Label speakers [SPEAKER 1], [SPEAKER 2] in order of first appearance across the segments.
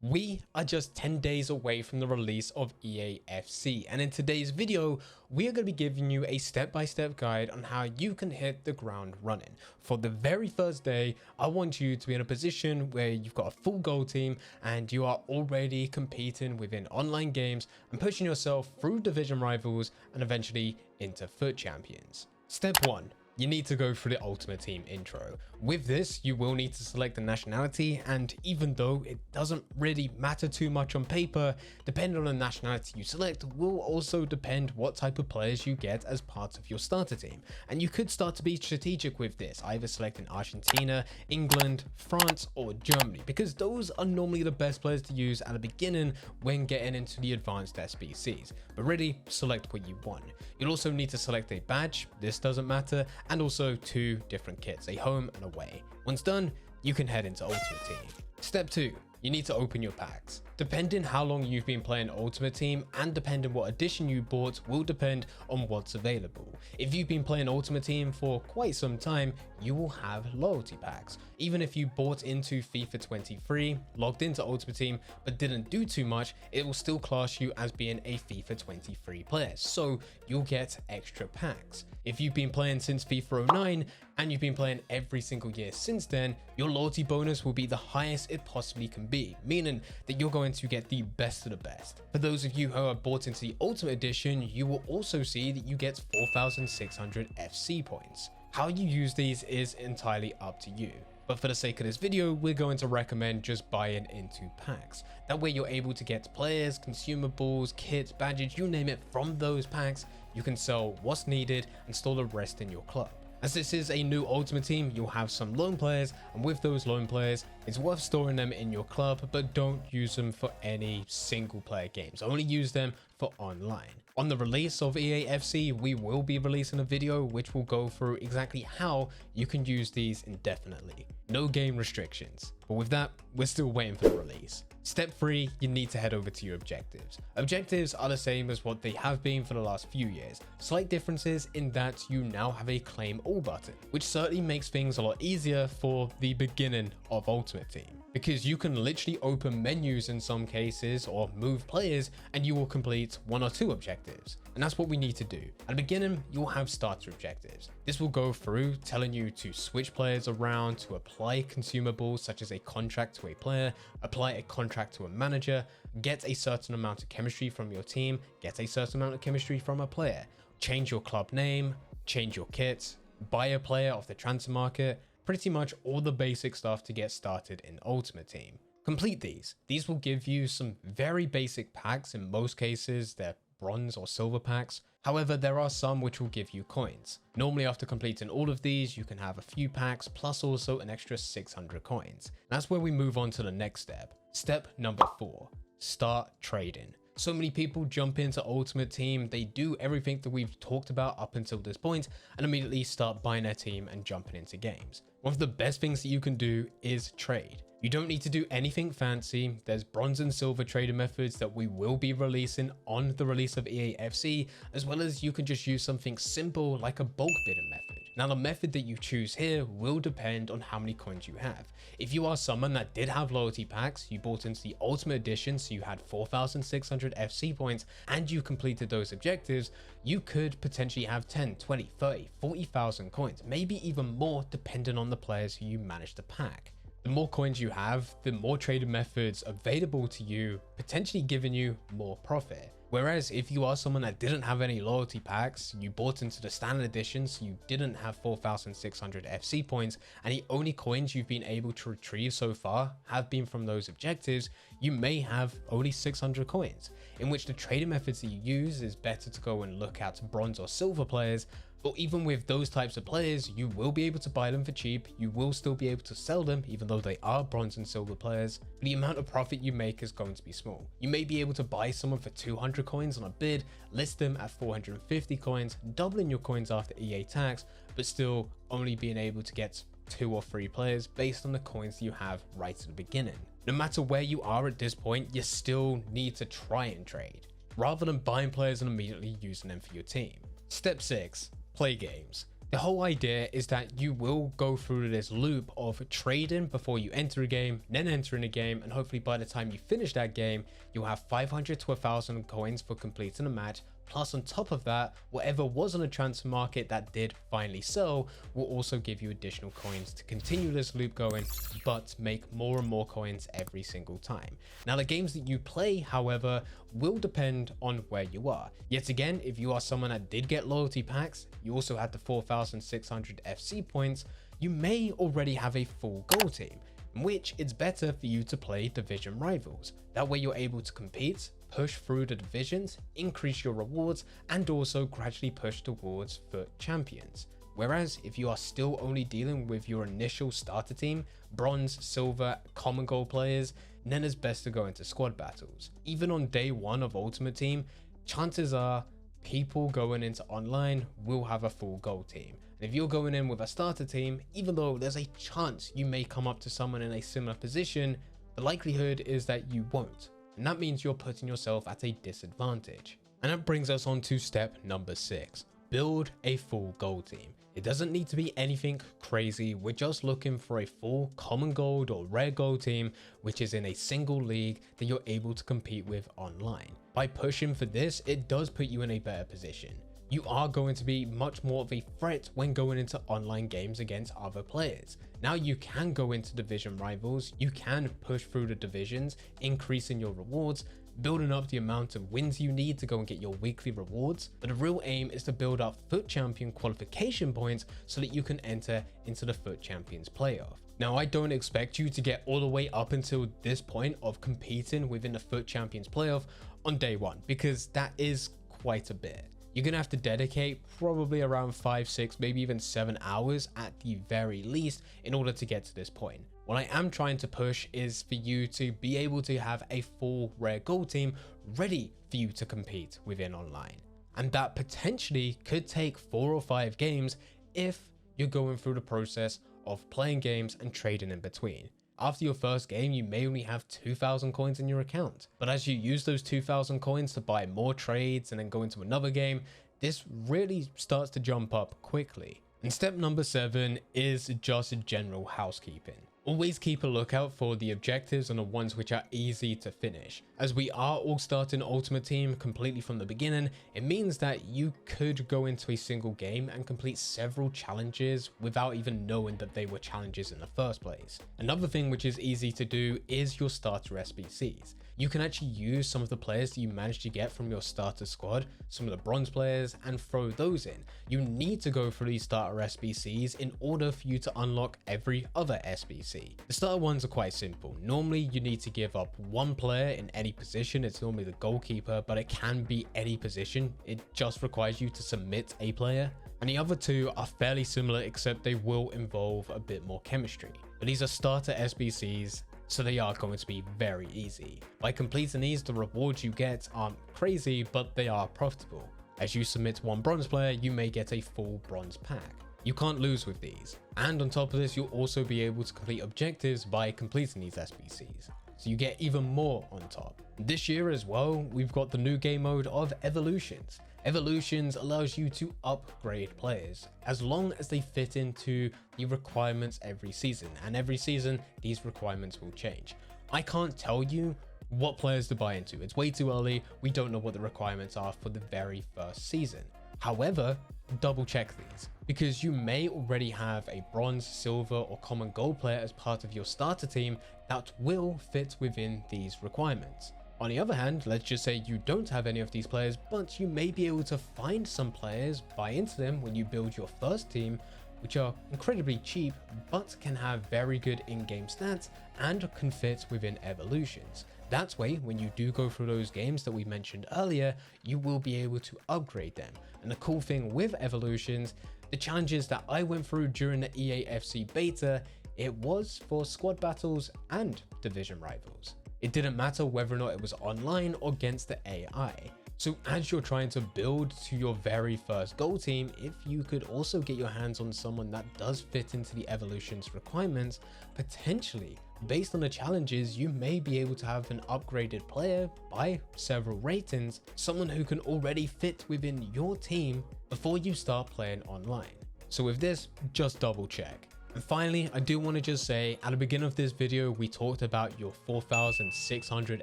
[SPEAKER 1] We are just 10 days away from the release of EA FC, and in today's video, we are going to be giving you a step-by-step guide on how you can hit the ground running. For the very first day, I want you to be in a position where you've got a full goal team and you are already competing within online games and pushing yourself through division rivals and eventually into FUT champions. Step 1. You need to go through the Ultimate Team intro. With this, you will need to select the nationality, and even though it doesn't really matter too much on paper, depending on the nationality you select will also depend what type of players you get as part of your starter team. And you could start to be strategic with this, either selecting Argentina, England, France, or Germany, because those are normally the best players to use at the beginning when getting into the advanced SBCs. But really, select what you want. You'll also need to select a badge, this doesn't matter, and also 2 different kits, a home and away. Once done, you can head into Ultimate Team. Step 2. You need to open your packs. Depending how long you've been playing Ultimate Team and depending what edition you bought will depend on what's available. If you've been playing Ultimate Team for quite some time, you will have loyalty packs. Even if you bought into FIFA 23, logged into Ultimate Team, but didn't do too much, it will still class you as being a FIFA 23 player, so you'll get extra packs. If you've been playing since FIFA 09 and you've been playing every single year since then, your loyalty bonus will be the highest it possibly can be, meaning that you're going to get the best of the best. For those of you who are bought into the Ultimate Edition, you will also see that you get 4,600 FC points. How you use these is entirely up to you. But for the sake of this video, we're going to recommend just buying into packs. That way you're able to get players, consumables, kits, badges, you name it, from those packs. You can sell what's needed and store the rest in your club. As this is a new Ultimate Team, you'll have some loan players, and with those loan players, it's worth storing them in your club, but don't use them for any single player games. Only use them for online. On the release of EA FC, we will be releasing a video which will go through exactly how you can use these indefinitely. No game restrictions. But with that, we're still waiting for the release. Step 3, you need to head over to your objectives. Objectives are the same as what they have been for the last few years. Slight differences in that you now have a claim all button, which certainly makes things a lot easier for the beginning of Ultimate Team. Because you can literally open menus in some cases or move players and you will complete 1 or 2 objectives. And that's what we need to do. At the beginning, you'll have starter objectives. This will go through telling you to switch players around, to apply consumables such as a contract to a player, apply a contract to a manager, get a certain amount of chemistry from your team, get a certain amount of chemistry from a player, change your club name, change your kits, buy a player off the transfer market, pretty much all the basic stuff to get started in Ultimate Team. Complete these. These will give you some very basic packs. In most cases, they're bronze or silver packs. However, there are some which will give you coins. Normally after completing all of these, you can have a few packs plus also an extra 600 coins. That's where we move on to the next step. Step number 4, start trading. So many people jump into Ultimate Team, they do everything that we've talked about up until this point and immediately start buying their team and jumping into games. One of the best things that you can do is trade. You don't need to do anything fancy. There's bronze and silver trading methods that we will be releasing on the release of EA FC, as well as you can just use something simple like a bulk bidding method. Now the method that you choose here will depend on how many coins you have. If you are someone that did have loyalty packs, you bought into the Ultimate Edition, so you had 4,600 FC points and you completed those objectives, you could potentially have 10, 20, 30, 40,000 coins, maybe even more depending on the players who you manage to pack. The more coins you have, the more trading methods available to you, potentially giving you more profit. Whereas if you are someone that didn't have any loyalty packs, you bought into the standard edition, so you didn't have 4,600 FC points, and the only coins you've been able to retrieve so far have been from those objectives, you may have only 600 coins, in which the trading methods that you use is better to go and look at bronze or silver players. But even with those types of players, you will be able to buy them for cheap, you will still be able to sell them even though they are bronze and silver players. The amount of profit you make is going to be small. You may be able to buy someone for 200 coins on a bid, list them at 450 coins, doubling your coins after EA tax, but still only being able to get 2 or 3 players based on the coins you have right at the beginning. No matter where you are at this point, you still need to try and trade, rather than buying players and immediately using them for your team. Step 6. Play games. The whole idea is that you will go through this loop of trading before you enter a game, then entering a game, and hopefully by the time you finish that game, you'll have 500 to 1,000 coins for completing a match. Plus on top of that, whatever was on the transfer market that did finally sell will also give you additional coins to continue this loop going, but make more and more coins every single time. Now the games that you play, however, will depend on where you are. Yet again, if you are someone that did get loyalty packs, you also had the 4,600 FC points, you may already have a full goal team, in which it's better for you to play division rivals. That way you're able to compete, push through the divisions, increase your rewards, and also gradually push towards FUT champions. Whereas if you are still only dealing with your initial starter team, bronze, silver, common gold players, then it's best to go into squad battles. Even on day one of Ultimate Team, chances are people going into online will have a full gold team. And if you're going in with a starter team, even though there's a chance you may come up to someone in a similar position, the likelihood is that you won't. And that means you're putting yourself at a disadvantage. And that brings us on to step number 6. Build a full gold team. It doesn't need to be anything crazy. We're just looking for a full common gold or rare gold team, which is in a single league that you're able to compete with online. By pushing for this, it does put you in a better position. You are going to be much more of a threat when going into online games against other players. Now you can go into division rivals, you can push through the divisions, increasing your rewards, building up the amount of wins you need to go and get your weekly rewards. But the real aim is to build up FUT champion qualification points so that you can enter into the FUT champions playoff. Now I don't expect you to get all the way up until this point of competing within the FUT champions playoff on day one, because that is quite a bit. You're going to have to dedicate probably around 5, 6, maybe even 7 hours at the very least in order to get to this point. What I am trying to push is for you to be able to have a full rare gold team ready for you to compete within online. And that potentially could take 4 or 5 games if you're going through the process of playing games and trading in between. After your first game, you may only have 2,000 coins in your account. But as you use those 2,000 coins to buy more trades and then go into another game, this really starts to jump up quickly. And step number 7 is just general housekeeping. Always keep a lookout for the objectives and the ones which are easy to finish. As we are all starting Ultimate Team completely from the beginning, it means that you could go into a single game and complete several challenges without even knowing that they were challenges in the first place. Another thing which is easy to do is your starter SBCs. You can actually use some of the players that you managed to get from your starter squad, some of the bronze players, and throw those in. You need to go through these starter SBCs in order for you to unlock every other SBC. The starter ones are quite simple. Normally you need to give up 1 player in any position. It's normally the goalkeeper, but it can be any position. It just requires you to submit a player. And the other 2 are fairly similar, except they will involve a bit more chemistry. But these are starter SBCs, so they are going to be very easy. By completing these, the rewards you get aren't crazy, but they are profitable. As you submit 1 bronze player, you may get a full bronze pack. You can't lose with these. And on top of this, you'll also be able to complete objectives by completing these SBCs. So you get even more on top. This year as well, we've got the new game mode of Evolutions. Evolutions allows you to upgrade players as long as they fit into the requirements every season, and every season these requirements will change. I can't tell you what players to buy into. It's way too early. We don't know what the requirements are for the very first season. However, double check these, because you may already have a bronze, silver, or common gold player as part of your starter team that will fit within these requirements. On the other hand, let's just say you don't have any of these players, but you may be able to find some players, buy into them when you build your first team, which are incredibly cheap, but can have very good in-game stats and can fit within Evolutions. That way, when you do go through those games that we mentioned earlier, you will be able to upgrade them. And the cool thing with Evolutions, the challenges that I went through during the EAFC beta, it was for squad battles and division rivals. It didn't matter whether or not it was online or against the AI. So as you're trying to build to your very first goal team, if you could also get your hands on someone that does fit into the Evolutions requirements, potentially, based on the challenges, you may be able to have an upgraded player by several ratings, someone who can already fit within your team before you start playing online. So with this, just double check. And finally, I do want to just say, at the beginning of this video, we talked about your 4,600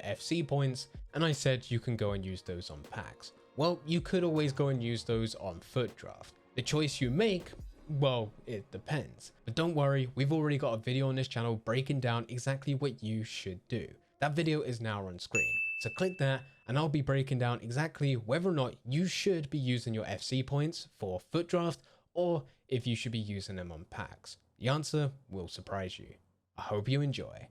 [SPEAKER 1] FC points, and I said you can go and use those on packs. Well, you could always go and use those on FUT Draft. The choice you make, well, it depends. But don't worry, we've already got a video on this channel breaking down exactly what you should do. That video is now on screen. So click that and I'll be breaking down exactly whether or not you should be using your FC points for FUT Draft or if you should be using them on packs. The answer will surprise you. I hope you enjoy.